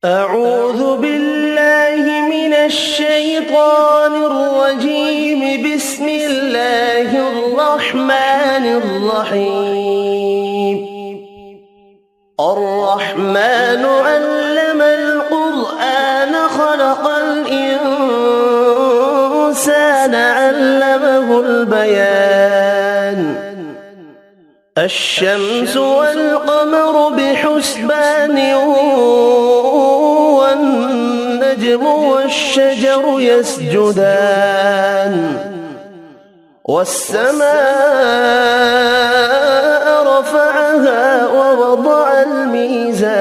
أعوذ بالله من الشيطان الرجيم. بسم الله الرحمن الرحيم. الرحمن علم القرآن خلق الإنسان علمه البيان. الشمس والقمر بحسبان والنجم والشجر يسجدان والسماء رفعها ووضع الميزان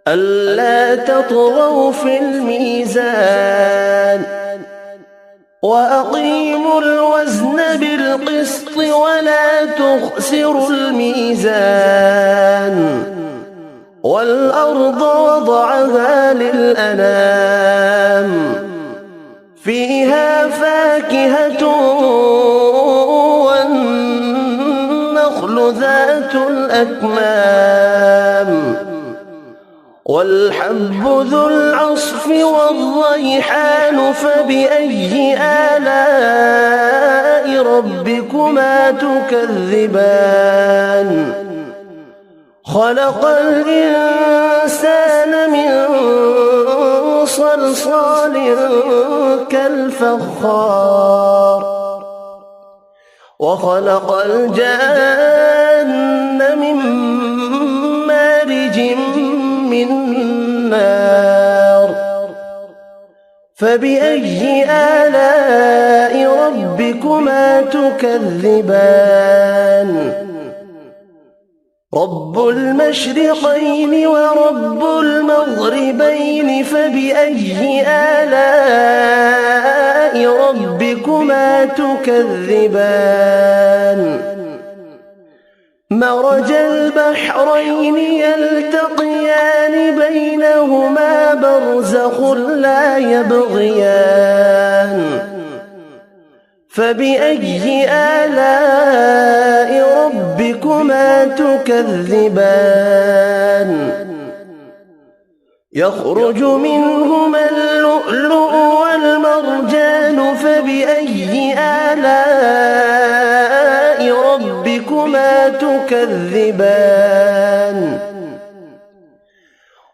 ألا تطغوا في الميزان وأقيموا الوزن بالقسط ولا تخسروا الميزان والأرض وضعها للأنام فيها فاكهة والنخل ذات الأكمام والحب ذو العصف والريحان. فبأي آلاء ربكما تكذبان؟ خلق الإنسان من صلصال كالفخار وخلق الجان من مارج من نار. فبأي آلاء ربكما تكذبان؟ رب المشرقين ورب المغربين. فبأي آلاء ربكما تكذبان؟ مرج البحرين يلتقيان بينهما برزخ لا يبغيان. فبأي آلاء ربكما تكذبان؟ يخرج منهما اللؤلؤ والمرجان. فبأي آلاء ربكما تكذبان؟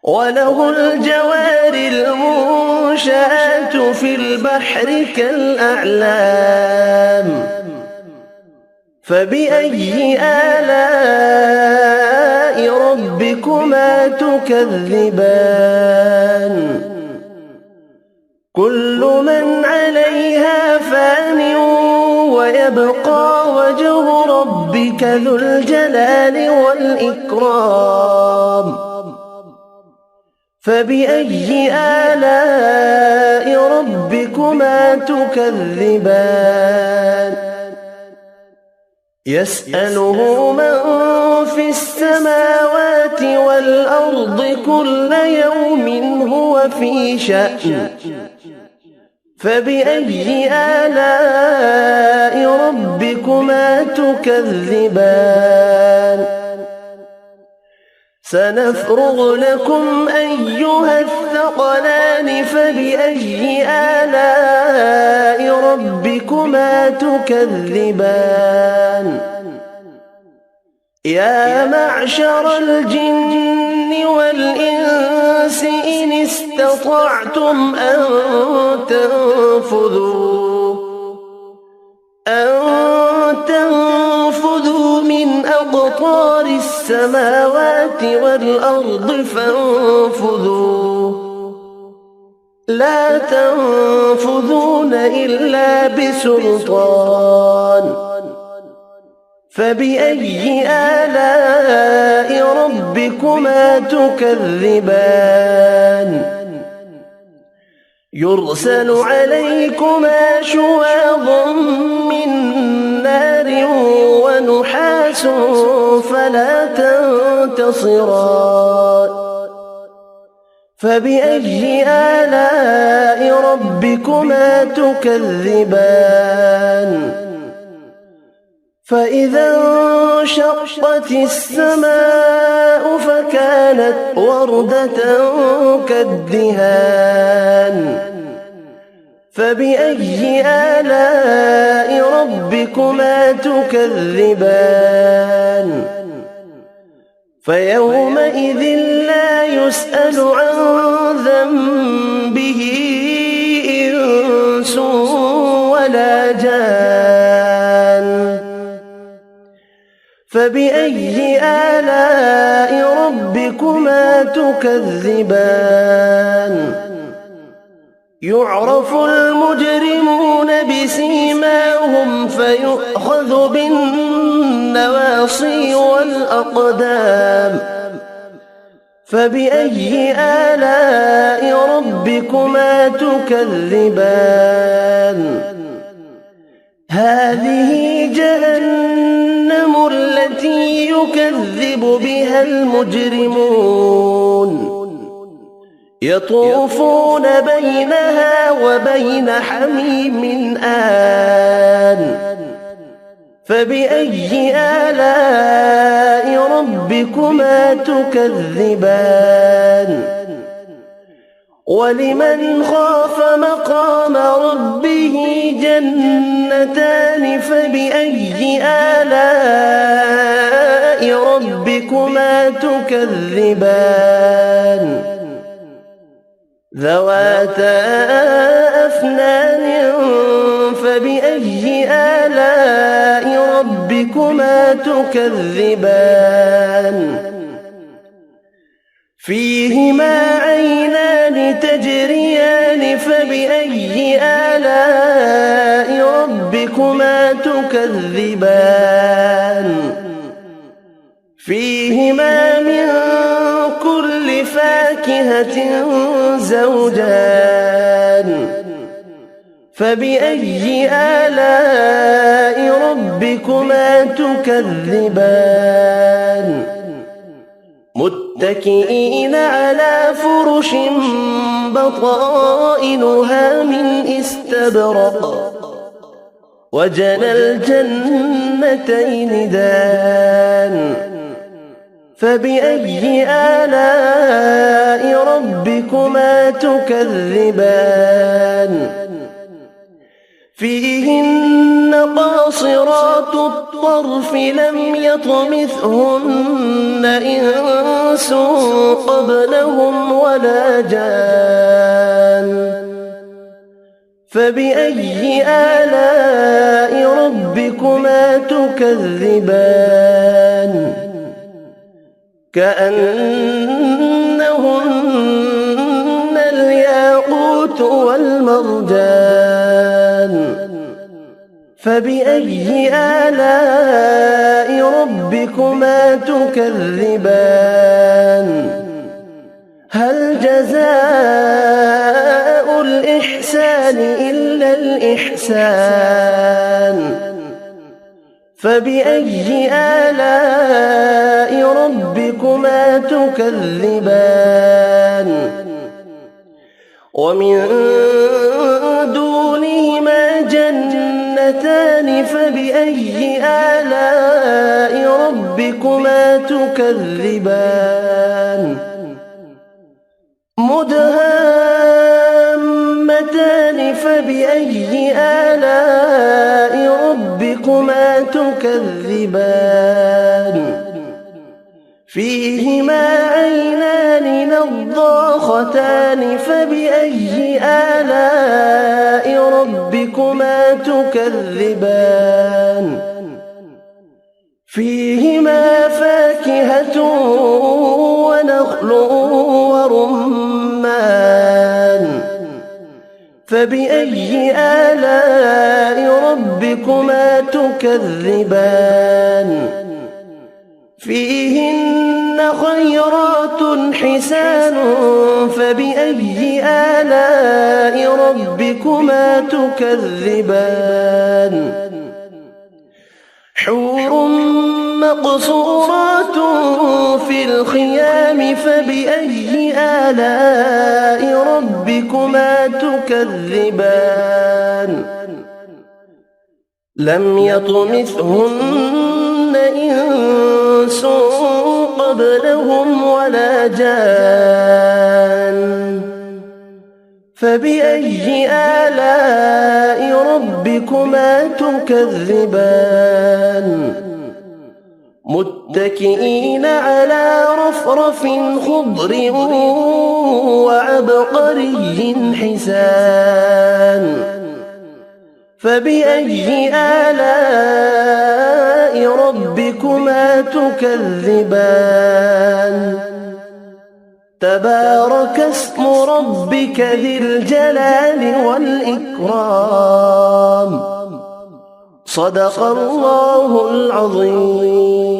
وله الجوار المنشآت في البحر كالأعلام. فبأي آلاء ربكما تكذبان؟ كل من عليها فان ويبقى وجه ربك ذو الجلال والإكرام. فبأي آلاء ربكما تكذبان؟ يسأله من في السماوات والأرض كل يوم هو في شأن. فبأي آلاء ربكما تكذبان؟ سنفرغ لكم أيها الثقلان. فبأي آلاء ربكما تكذبان؟ يا معشر الجن والإنس إن استطعتم أن تنفذوا من أقطار السماوات والأرض فانفذوا لا تنفذون إلا بسلطان. فبأي آلاء ربكما تكذبان؟ يرسل عليكما شواظ من نار ونحاس فلا تنتصران. فبأي آلاء ربكما تكذبان؟ فإذا انشقت السماء فكانت كانت وردة كالدهان فبأي آلاء ربكما تكذبان فيومئذ لا يسأل عن ذنبه إنس ولا جان فبأي آلاء ربكما تكذبان يعرف المجرمون بسيماهم فيؤخذ بالنواصي والأقدام فبأي آلاء ربكما تكذبان هذه جهنم التي يكذب بها المجرمون يطوفون بينها وبين حميم آن فبأي آلاء ربكما تكذبان ولمن خاف مقام ربه جنتان فبأي آلاء ربكما تكذبان ذواتا أفنان فبأي آلاء ربكما تكذبان فيهما عينان تجريان فبأي آلاء ربكما تكذبان فيهما من كل فاكهة زوجان فبأي آلاء ربكما تكذبان متكئين على فرش بطائنها من استبرق وجنى الجنتين دان فبأي آلاء ربكما تكذبان فيهن قاصرات الطرف لم يطمثهن إنس قبلهم ولا جان فبأي آلاء ربكما تكذبان كأنهن الياقوت والمرجان فبأي آلاء ربكما تكذبان هل جزاء الإحسان إلا الإحسان فبأي آلاء ربكما تكذبان ومن دونهما جنتان فبأي آلاء ربكما تكذبان مدهامتان فبأي آلاء ربكما تكذبان فيهما عينان نضاختان فبأي آلاء ربكما تكذبان فيهما فاكهة ونخل ورمان فبأي آلاء ربكما تكذبان فيهن خيرات حسان فبأي آلاء ربكما تكذبان حور مقصورات في الخيام فبأي آلاء ربكما تكذبان لم يطمثهن إنس قبلهم ولا جان فبأي آلاء ربكما تكذبان متكئين على رفرف خضر وعبقري حسان فبأي آلاء ربكما تكذبان تبارك اسم ربك ذي الجلال والإكرام صدق الله العظيم.